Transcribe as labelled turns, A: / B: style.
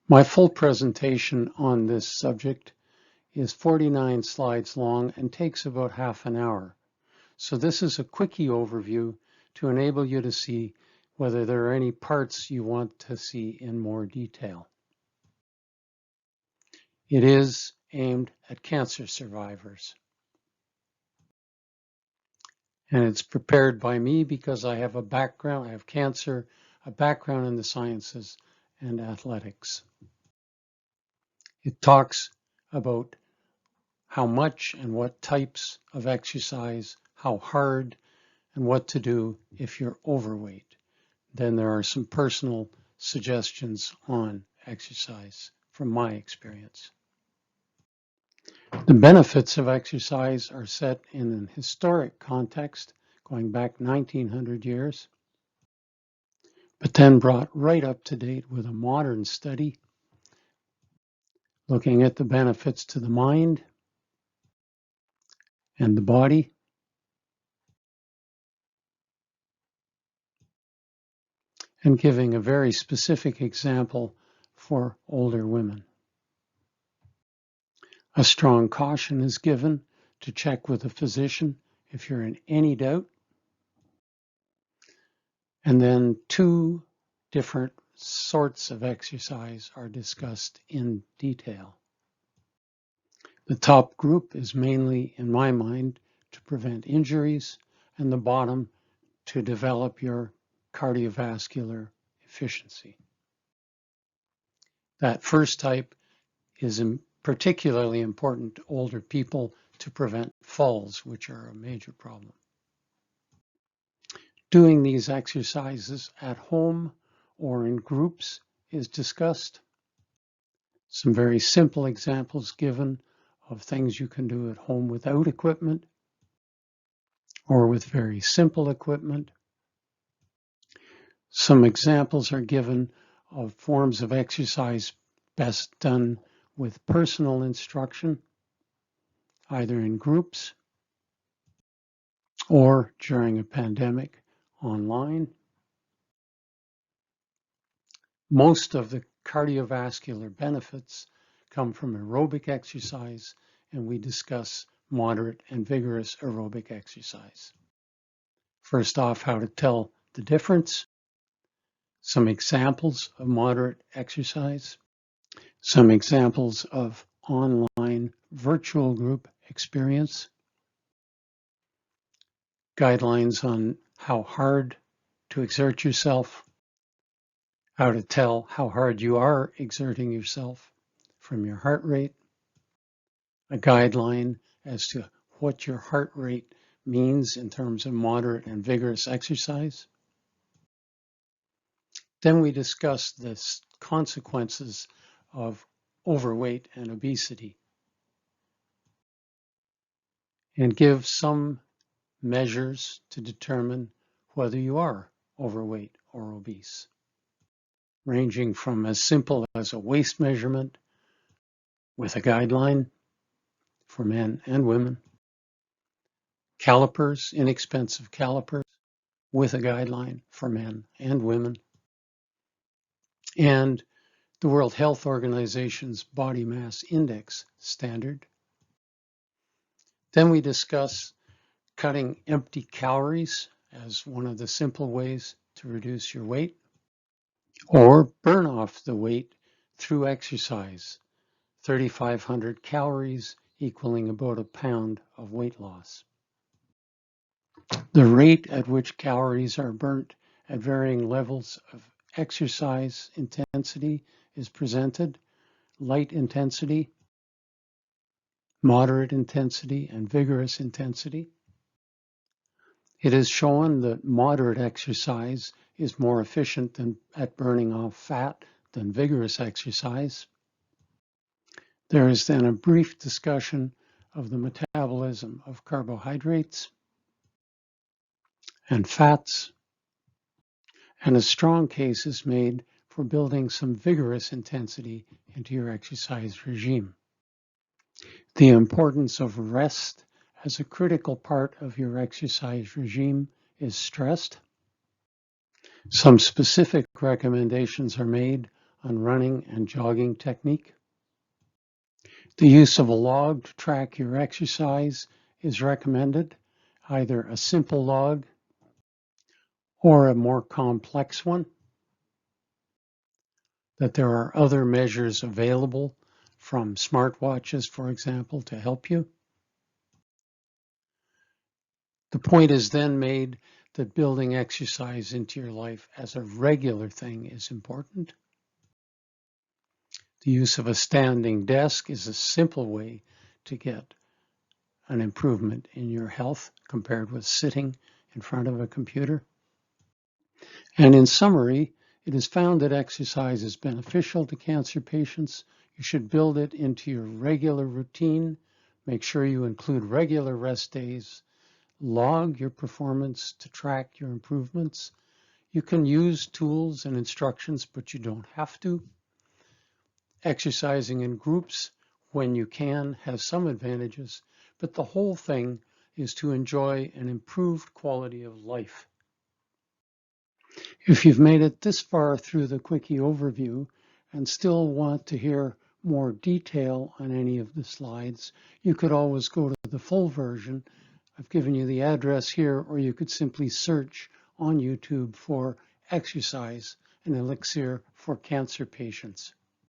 A: My full presentation on this subject is 49 slides long and takes about half an hour. So this is a quickie overview to enable you to see whether there are any parts you want to see in more detail. It is aimed at cancer survivors. And it's prepared by me because I have a background, I have cancer, a background in the sciences and athletics. It talks about how much and what types of exercise, how hard, and what to do if you're overweight. Then there are some personal suggestions on exercise from my experience. The benefits of exercise are set in an historic context going back 1900 years, but then brought right up to date with a modern study looking at the benefits to the mind and the body, and giving a very specific example for older women. A strong caution is given to check with a physician if you're in any doubt. And then 2 different sorts of exercise are discussed in detail. The top group is mainly, in my mind, to prevent injuries, and the bottom to develop your cardiovascular efficiency. That first type is particularly important to older people to prevent falls, which are a major problem. Doing these exercises at home or in groups is discussed. Some very simple examples given of things you can do at home without equipment or with very simple equipment. Some examples are given of forms of exercise best done with personal instruction, either in groups or during a pandemic online. Most of the cardiovascular benefits come from aerobic exercise, and we discuss moderate and vigorous aerobic exercise. First off, how to tell the difference, some examples of moderate exercise, some examples of online virtual group experience, guidelines on how hard to exert yourself, how to tell how hard you are exerting yourself from your heart rate, a guideline as to what your heart rate means in terms of moderate and vigorous exercise. Then we discuss the consequences of overweight and obesity and give some measures to determine whether you are overweight or obese, ranging from as simple as a waist measurement with a guideline for men and women, calipers, inexpensive calipers with a guideline for men and women, and the World Health Organization's body mass index standard. Then we discuss cutting empty calories as one of the simple ways to reduce your weight, or burn off the weight through exercise, 3,500 calories equaling about a pound of weight loss. The rate at which calories are burnt at varying levels of exercise intensity is presented: light intensity, moderate intensity, and vigorous intensity. It is shown that moderate exercise is more efficient at burning off fat than vigorous exercise. There is then a brief discussion of the metabolism of carbohydrates and fats, and a strong case is made for building some vigorous intensity into your exercise regime. The importance of rest as a critical part of your exercise regime is stressed. Some specific recommendations are made on running and jogging technique. The use of a log to track your exercise is recommended, either a simple log or a more complex one. That there are other measures available from smartwatches, for example, to help you. The point is then made that building exercise into your life as a regular thing is important. The use of a standing desk is a simple way to get an improvement in your health compared with sitting in front of a computer. And in summary, it is found that exercise is beneficial to cancer patients. You should build it into your regular routine. Make sure you include regular rest days. Log your performance to track your improvements. You can use tools and instructions, but you don't have to. Exercising in groups when you can has some advantages, but the whole thing is to enjoy an improved quality of life. If you've made it this far through the Quickie overview and still want to hear more detail on any of the slides, you could always go to the full version. I've given you the address here, or you could simply search on YouTube for exercise and Elixir for cancer patients.